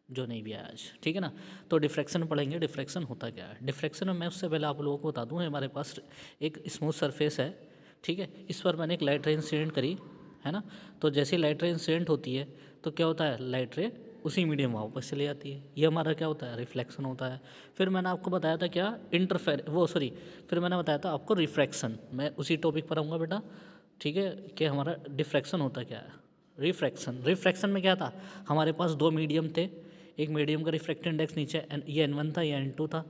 जो नहीं भी आया आज, ठीक है ना। तो डिफ्रैक्शन पढ़ेंगे, डिफ्रैक्शन होता क्या है। डिफ्रैक्शन में मैं उससे पहले आप लोगों को बता दूं, हमारे पास एक स्मूथ सरफेस है, ठीक है। इस पर मैंने एक लाइट रे इंसिडेंट करी, है ना। तो जैसे लाइट रे इंसिडेंट होती है तो क्या होता है, लाइट रे उसी मीडियम में वापस चली जाती है, ये हमारा क्या होता है, रिफ्लेक्शन होता है। फिर मैंने आपको बताया था क्या, फिर मैंने बताया था आपको रिफ्रैक्शन। मैं उसी टॉपिक पर आऊँगा बेटा, ठीक है, कि हमारा डिफ्रैक्शन होता क्या है। रिफ्रैक्शन में क्या था, हमारे पास दो मीडियम थे, एक मीडियम का रिफ्रैक्टिव इंडेक्स नीचे ये N1 था, ये N2 था,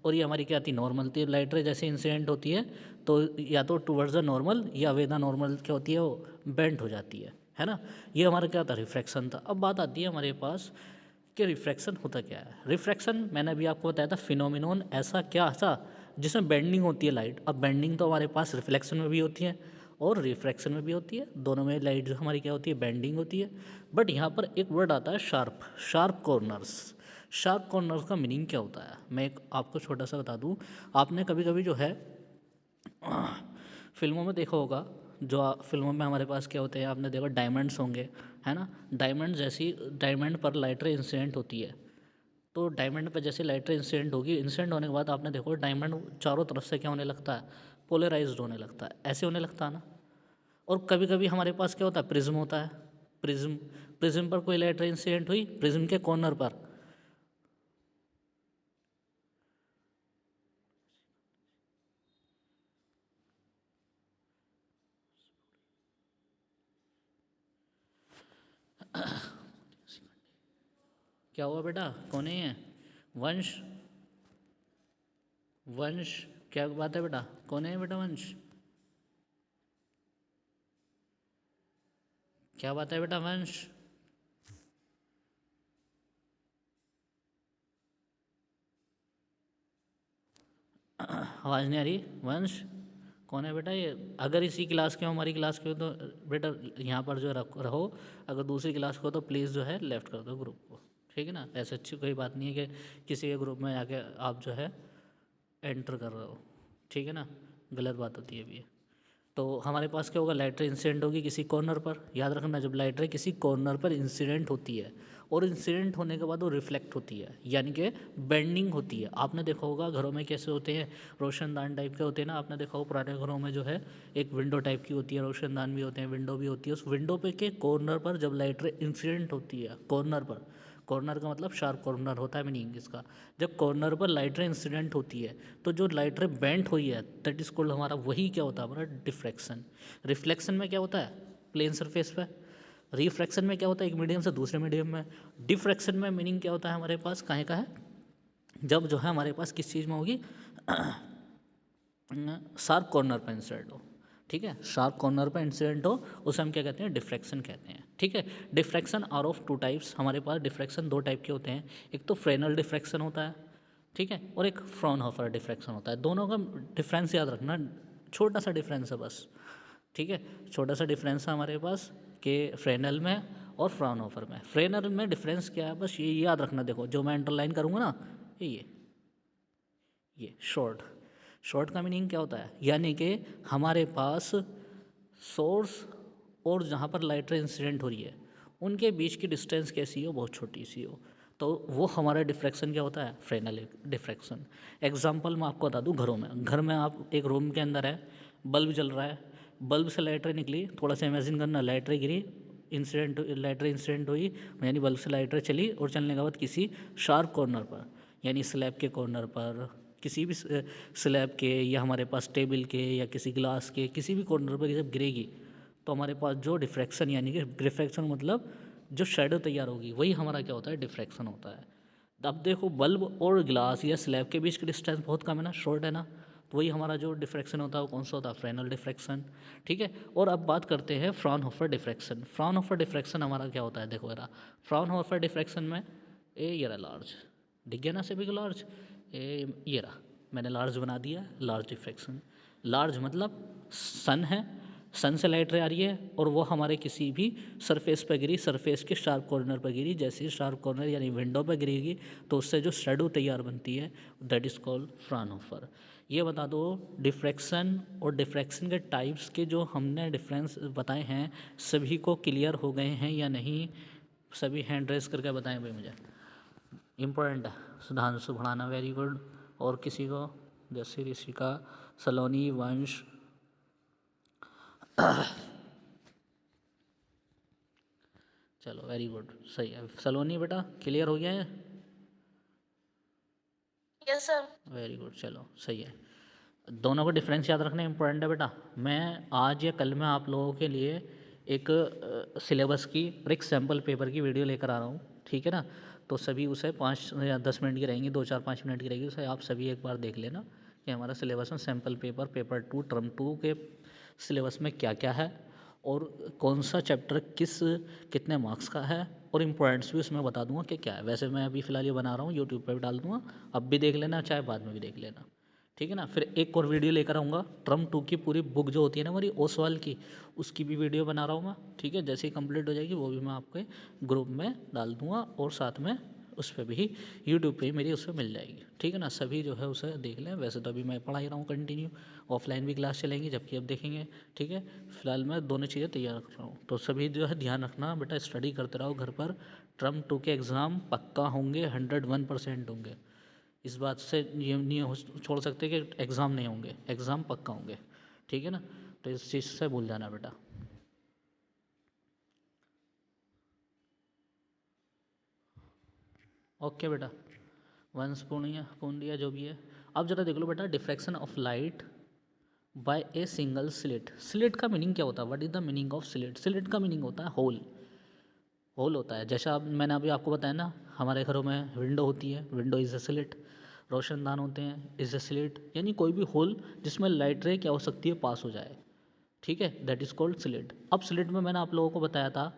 और ये हमारी क्या थी, नॉर्मल थी। लाइट रे जैसे इंसिडेंट होती है तो या तो टुवर्ड्स द नॉर्मल या वे द नॉर्मल क्या होती है, वो बेंट हो जाती है ना। ये हमारा क्या था, रिफ्रैक्शन था। अब बात आती है हमारे पास कि रिफ्रैक्शन होता क्या है। रिफ्रैक्शन मैंने अभी आपको बताया था, फिनोमिनॉन ऐसा क्या था जिसमें बेंडिंग होती है लाइट। अब बेंडिंग तो हमारे पास रिफ्लेक्शन में भी होती है और रिफ्रैक्शन में भी होती है, दोनों में लाइट जो हमारी क्या होती है, बेंडिंग होती है। बट यहाँ पर एक वर्ड आता है sharp, sharp corners. Sharp corners का मीनिंग क्या होता है, मैं एक आपको छोटा सा बता दूँ। आपने कभी कभी जो है फिल्मों में देखा होगा, फिल्मों में हमारे पास क्या होते हैं, आपने देखा डायमंड्स होंगे, है ना। डायमंड पर लाइट रे इंसिडेंट होती है, तो डायमंड पर जैसे लाइट रे इंसिडेंट होगी, इंसिडेंट होने के बाद आपने देखो डायमंड चारों तरफ से क्या होने लगता है, पोलराइज्ड होने लगता है, ऐसे होने लगता है ना। और कभी कभी हमारे पास क्या होता है, प्रिज्म होता है। प्रिज्म प्रिज्म पर कोई लाइट रे इंसिडेंट हुई, प्रिज्म के कॉर्नर पर, क्या हुआ बेटा, कौन है ये, वंश, वंश, क्या बात है बेटा, कौन है बेटा वंश, क्या बात है बेटा वंश। आवाज़ नहीं आ रही, वंश कौन है बेटा ये। अगर इसी क्लास के हो, हमारी क्लास के हो, तो बेटा यहाँ पर जो रहो। अगर दूसरी क्लास को हो तो प्लीज़ जो है लेफ्ट कर दो ग्रुप को, ठीक है ना। ऐसे अच्छी कोई बात नहीं है कि किसी के ग्रुप में आके आप जो है एंटर कर रहे हो, ठीक है ना, गलत बात होती है अभी। तो हमारे पास क्या होगा, लाइट रे इंसिडेंट होगी किसी कॉर्नर पर। याद रखना, जब लाइट रे किसी कॉर्नर पर इंसिडेंट होती है और इंसिडेंट होने के बाद वो रिफ्लेक्ट होती है, यानी कि बेंडिंग होती है। आपने देखा होगा घरों में कैसे होते हैं, रोशनदान टाइप के होते हैं ना। आपने देखा होगा पुराने घरों में जो है एक विंडो टाइप की होती है, रोशनदान भी होते हैं, विंडो भी होती है। उस विंडो पे के कॉर्नर पर जब लाइट रे इंसिडेंट होती है, कॉर्नर पर, कॉर्नर का मतलब शार्प कॉर्नर होता है मीनिंग इसका। जब कॉर्नर पर लाइट रे इंसिडेंट होती है तो जो लाइट रे बेंट हुई है, दैट इज कॉल्ड हमारा, वही क्या होता है हमारा, डिफ्रैक्शन। रिफ्लेक्शन में क्या होता है, प्लेन सरफेस पे। रिफ्रैक्शन में क्या होता है, एक मीडियम से दूसरे मीडियम में। डिफ्रैक्शन में मीनिंग क्या होता है हमारे पास, कहाँ का है, जब जो है हमारे पास किस चीज़ में होगी, शार्प कॉर्नर पर इंसिडेंट हो, ठीक है, शार्प कॉर्नर पर इंसिडेंट हो, उसे हम क्या कहते हैं, डिफ्रैक्शन कहते हैं, ठीक है। Diffraction are of two types, हमारे पास डिफ्रैक्शन दो टाइप के होते हैं। एक तो फ्रेनल डिफ्रैक्शन होता है, ठीक है, और एक फ्रॉनहोफर डिफ्रैक्शन होता है। दोनों का डिफरेंस याद रखना, छोटा सा डिफरेंस है बस, ठीक है। छोटा सा डिफरेंस है हमारे पास कि फ्रेनल में और फ्रॉनहोफर में। फ्रेनल में डिफरेंस क्या है, बस ये याद रखना। देखो जो मैं अंडरलाइन करूँगा ना, ये शॉर्ट, शॉर्ट का मीनिंग क्या होता है, यानी कि हमारे पास सोर्स और जहाँ पर लाइट रे इंसिडेंट हो रही है उनके बीच की डिस्टेंस कैसी हो, बहुत छोटी सी हो, तो वो हमारा डिफ्रैक्शन क्या होता है, फ्रेनल डिफ्रैक्शन। एग्जांपल मैं आपको बता दूं, घरों में, घर में आप एक रूम के अंदर है, बल्ब जल रहा है, बल्ब से लाइट रे निकली, थोड़ा सा इमेजिन करना, लाइट रे गिरी, इंसिडेंट, लाइट रे इंसिडेंट हुई, यानी बल्ब से लाइट रे चली और चलने के बाद किसी शार्प कॉर्नर पर, यानी स्लैब के कॉर्नर पर, किसी भी स्लैब के या हमारे पास टेबल के या किसी ग्लास के किसी भी कॉर्नर पर जब गिरेगी तो हमारे पास जो डिफ्रैक्शन, यानी कि डिफ्रैक्शन मतलब जो शेडो तैयार होगी, वही हमारा क्या होता है, डिफ्रैक्शन होता है। अब देखो बल्ब और ग्लास या स्लैब के बीच की डिस्टेंस बहुत कम है ना, शॉर्ट है ना, तो वही हमारा जो डिफ्रैक्शन होता है वो कौन सा होता है, फ्रेनल डिफ्रैक्शन, ठीक है। और अब बात करते हैं फ्रॉनहोफर डिफ्रैक्शन। फ्रॉनहोफर डिफ्रैक्शन हमारा क्या होता है, देखो जरा, फ्रॉनहोफर डिफ्रैक्शन में ये रहा लार्ज, दिख गया ना सभी को लार्ज, ये रहा, मैंने लार्ज बना दिया, लार्ज डिफ्रैक्शन। लार्ज मतलब सन है, सन से लाइट रे आ रही है और वो हमारे किसी भी सरफेस पर गिरी, सरफेस के शार्प कॉर्नर पर गिरी, जैसे ही शार्प कॉर्नर यानी विंडो पर गिरेगी तो उससे जो शेडो तैयार बनती है, दैट इज़ कॉल्ड फ्रॉनहोफर। ये बता दो, डिफ्रैक्शन और डिफ्रैक्शन के टाइप्स के जो हमने डिफरेंस बताए हैं, सभी को क्लियर हो गए हैं या नहीं, सभी हैंड रेस करके बताएं भाई मुझे। इम्पोर्टेंट है। Sudhanshu Bhadana, very good. और किसी को, जैसे ऋषिका, सलोनी, वंश, चलो वेरी गुड, सही है। सलोनी बेटा क्लियर हो गया है? Yes sir. वेरी गुड, चलो सही है। दोनों को डिफरेंस याद रखना इम्पोर्टेंट है बेटा। मैं आज या कल में आप लोगों के लिए एक सिलेबस की और एक सैम्पल पेपर की वीडियो लेकर आ रहा हूँ, ठीक है ना। तो सभी उसे 5 या 10 मिनट की रहेंगी, 2 4 5 मिनट की रहेगी, उसे आप सभी एक बार देख लेना कि हमारा सिलेबस में सैम्पल पेपर पेपर 2 टर्म 2 के सिलेबस में क्या क्या है और कौन सा चैप्टर कितने मार्क्स का है, और इम्पोर्टेंट्स भी उसमें बता दूंगा कि क्या है। वैसे मैं अभी फ़िलहाल ये बना रहा हूँ, यूट्यूब पर भी डाल दूंगा, अब भी देख लेना चाहे बाद में भी देख लेना, ठीक है ना। फिर एक और वीडियो लेकर आऊँगा टर्म 2 की पूरी बुक जो होती है ना हमारी ओसवाल की, उसकी भी वीडियो बना रहा हूँ मैं, ठीक है। जैसे ही कंप्लीट हो जाएगी वो भी मैं आपके ग्रुप में डाल दूँगा, और साथ में उस पर भी यूट्यूब पे मेरी उस पर मिल जाएगी, ठीक है ना। सभी जो है उसे देख लें। वैसे तो अभी मैं पढ़ा ही रहा हूँ कंटिन्यू, ऑफलाइन भी क्लास चलेंगी जबकि अब देखेंगे, ठीक है। फिलहाल मैं दोनों चीज़ें तैयार कर रहा हूँ, तो सभी जो है ध्यान रखना बेटा, स्टडी करते रहो घर पर। टर्म 2 के एग्ज़ाम पक्का होंगे, 101% होंगे। इस बात से ये नहीं छोड़ सकते कि एग्ज़ाम नहीं होंगे, एग्ज़ाम पक्का होंगे, ठीक है ना। तो इस चीज़ से भूल जाना बेटा। ओके बेटा, वंश पूर्णिया जो भी है। अब जरा देख लो बेटा, diffraction of light by a single slit. Slit का मीनिंग क्या होता है? What is the meaning of slit? Slit का मीनिंग होता है होल। होल होता है, जैसा अब मैंने अभी आपको बताया ना, हमारे घरों में विंडो होती है, विंडो इज़ अ स्लिट। रोशनदान होते हैं, इज़ अ स्लिट, यानी कोई भी होल जिसमें लाइट रे क्या हो सकती है, पास हो जाए, ठीक है, दैट इज़ कॉल्ड स्लिट। अब स्लिट में मैंने आप लोगों को बताया था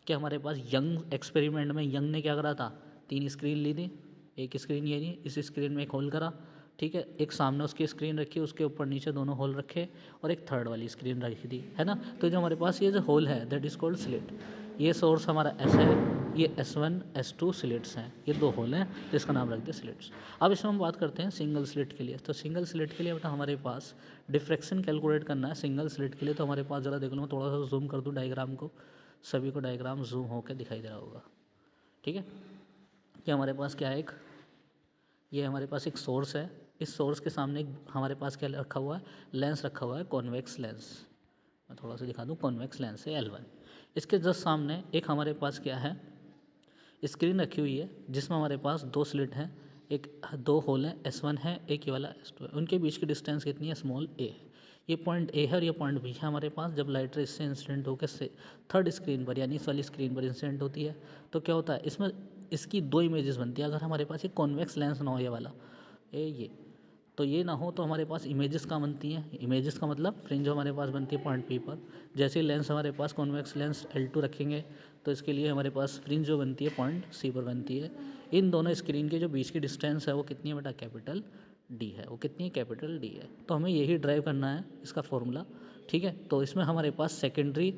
कि हमारे पास यंग एक्सपेरिमेंट में यंग ने क्या करा था, 3 स्क्रीन ली थी। एक स्क्रीन ये नहीं, इस स्क्रीन में एक होल करा, ठीक है। एक सामने उसकी स्क्रीन रखी, उसके ऊपर नीचे दोनों होल रखे, और एक थर्ड वाली स्क्रीन रखी थी, है ना। तो जो हमारे पास ये जो होल है दैट इज़ कॉल्ड स्लिट। ये सोर्स हमारा एस है, ये S1 S2 स्लिट्स हैं, ये 2 होल हैं, जिसका नाम रख दिया स्लिट्स। अब इसमें हम बात करते हैं सिंगल स्लिट के लिए। तो सिंगल स्लिट के लिए बेटा हमारे पास डिफ्रैक्शन कैलकुलेट करना है सिंगल स्लिट के लिए। तो हमारे पास ज़रा देख लो, मैं थोड़ा सा जूम कर दूँ डायग्राम को, सभी को डायग्राम जूम होकर दिखाई दे रहा होगा, ठीक है। कि हमारे पास क्या है, एक ये हमारे पास एक सोर्स है, इस सोर्स के सामने एक हमारे पास क्या रखा हुआ है, लेंस रखा हुआ है, कॉन्वेक्स लेंस। मैं थोड़ा सा दिखा दूँ, कॉन्वेक्स लेंस है L1। इसके जस्ट सामने एक हमारे पास क्या है, स्क्रीन रखी हुई है, जिसमें हमारे पास 2 स्लिट हैं, एक 2 होल हैं, S1 है, एक ये वाला S2 है। उनके बीच की डिस्टेंस कितनी है, स्मॉल a है। ये पॉइंट A है और ये पॉइंट B है हमारे पास। जब लाइट रे इससे इंसिडेंट होकर से थर्ड स्क्रीन पर यानी इस वाली स्क्रीन पर इंसिडेंट होती है, तो क्या होता है, इसमें इसकी 2 इमेजेस बनती है। अगर हमारे पास ये कॉन्वेक्स लेंस ना हो, ये वाला ये तो ये ना हो, तो हमारे पास इमेजेस का बनती हैं। इमेजेस का मतलब फ्रिंज हमारे पास बनती है पॉइंट पी पर। जैसे ही लेंस हमारे पास कॉन्वेक्स लेंस L2 रखेंगे, तो इसके लिए हमारे पास फ्रिंज जो बनती है पॉइंट सी पर बनती है। इन दोनों स्क्रीन के जो बीच की डिस्टेंस है वो कितनी है बेटा, कैपिटल डी है। वो कितनी है, कैपिटल डी है। तो हमें यही ड्राइव करना है इसका फॉर्मूला, ठीक है। तो इसमें हमारे पास secondary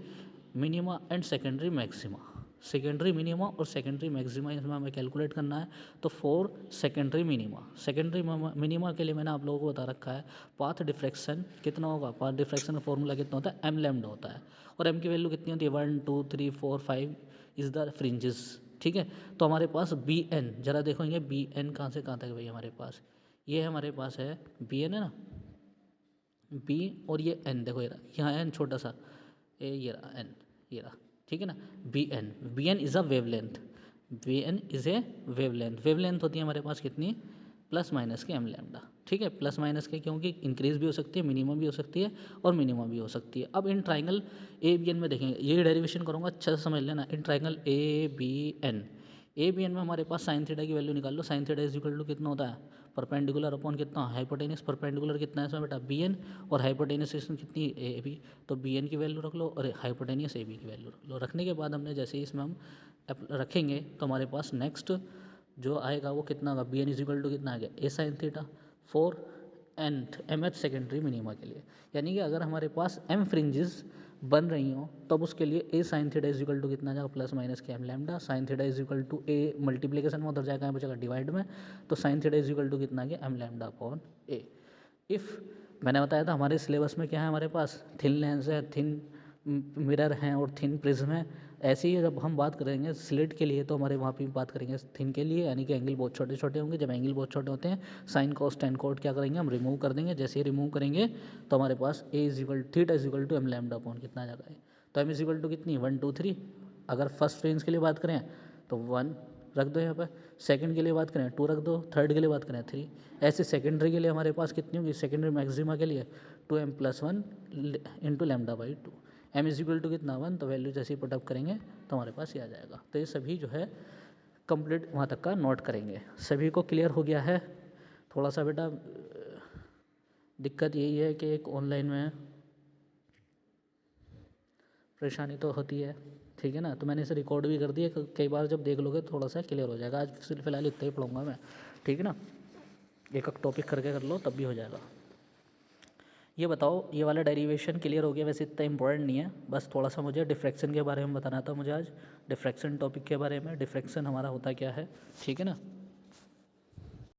minima and secondary maxima, secondary minima और सेकेंडरी मैक्सिमा इसमें हमें कैलकुलेट करना है। तो for secondary minima, secondary minima के लिए मैंने आप लोगों को बता रखा है पाथ डिफ्रैक्शन कितना होगा। पाथ डिफ्रैक्शन का फॉर्मूला कितना होता है, एम लैम्डा होता है। और एम की वैल्यू कितनी होती है, 1 2 3 4 5 इज़ द फ्रिंजेस, ठीक है। तो हमारे पास बी एन, जरा देखोगे बी एन कहाँ से कहाँ तक भाई हमारे पास, ये हमारे पास है बी एन है ना, बी और ये एन, देखो ये रहा यहाँ एन छोटा सा, ये रहा एन, ये रहा, ठीक है ना। B n is a wavelength, b n is a wavelength. Wavelength होती है हमारे पास कितनी, प्लस माइनस के एम लैम्डा, ठीक है। प्लस माइनस के क्योंकि इंक्रीज भी हो सकती है, मिनिमम भी हो सकती है और मिनिमम भी हो सकती है। अब इन ट्राइंगल ए बी एन में देखेंगे, ये डेरिवेशन करूँगा अच्छे से समझ लेना। इन ट्राइंगल ए बी एन में हमारे पास साइन थीटा की वैल्यू निकाल लो। Sine theta is equal to कितना होता है, परपेंडिकुलर अपॉन कितना, हाइपोटेनस। परपेंडिकुलर कितना है इसमें बेटा, बी एन, और हाइपोटेनस इसमें कितनी, ए बी। तो बी एन की वैल्यू रख लो और हाइपोटेनियस ए बी की वैल्यू रख लो। रखने के बाद हमने जैसे ही इसमें हम रखेंगे तो हमारे पास नेक्स्ट जो आएगा वो कितना होगा, b n is equal to कितना आ गया, a sine theta for m th secondary minima के लिए। यानी कि अगर हमारे पास एम फ्रिंजेस बन रही हो तब उसके लिए a sine theta is equal to कितना जाएगा, प्लस माइनस के m lambda. Sine theta is equal to a multiplication में उधर जाएगा, यहाँ बचेगा डिवाइड में। तो sine theta is equal to कितना गया, m lambda upon a. If मैंने बताया था हमारे सिलेबस में क्या है, हमारे पास थिन लेंस है, थिन मिरर हैं और थिन प्रिज्म है। ऐसे ही जब हम बात करेंगे स्लिट के लिए तो हमारे वहाँ पे बात करेंगे थिन के लिए, यानी कि एंगल बहुत छोटे छोटे होंगे। जब एंगल बहुत छोटे होते हैं साइन कॉस टेन कोट क्या करेंगे हम रिमूव कर देंगे। जैसे ही रिमूव करेंगे तो हमारे पास a is equal theta is equal to m lambda upon कितना आ जाएगा, तो एम इज इक्वल टू कितनी 1 2 3। अगर फर्स्ट रेंज के लिए बात करें तो 1 रख दो यहाँ पर, सेकंड के लिए बात करें 2 रख दो, थर्ड के लिए बात करें 3। ऐसे सेकेंडरी के लिए हमारे पास कितनी होगी, सेकेंडरी मैक्सिमा के लिए 2m+1 into lambda by 2, m is equal to कितना 1, तो वैल्यू जैसे ही पुटअप करेंगे तो हमारे पास ये आ जाएगा। तो ये सभी जो है कंप्लीट वहाँ तक का नोट करेंगे। सभी को क्लियर हो गया है? थोड़ा सा बेटा दिक्कत यही है कि एक ऑनलाइन में परेशानी तो होती है, ठीक है ना। तो मैंने इसे रिकॉर्ड भी कर दिया, कई बार जब देख लोगे थोड़ा सा क्लियर हो जाएगा। आज फिलहाल इतना ही पढ़ूंगा मैं, ठीक है ना। एक एक टॉपिक करके कर लो तब भी हो जाएगा। ये बताओ ये वाला डेरिवेशन क्लियर हो गया? वैसे इतना इंपॉर्टेंट नहीं है, बस थोड़ा सा मुझे डिफ्रैक्शन के बारे में बताना था मुझे आज, डिफ्रैक्शन टॉपिक के बारे में, डिफ्रैक्शन हमारा होता क्या है, ठीक है ना।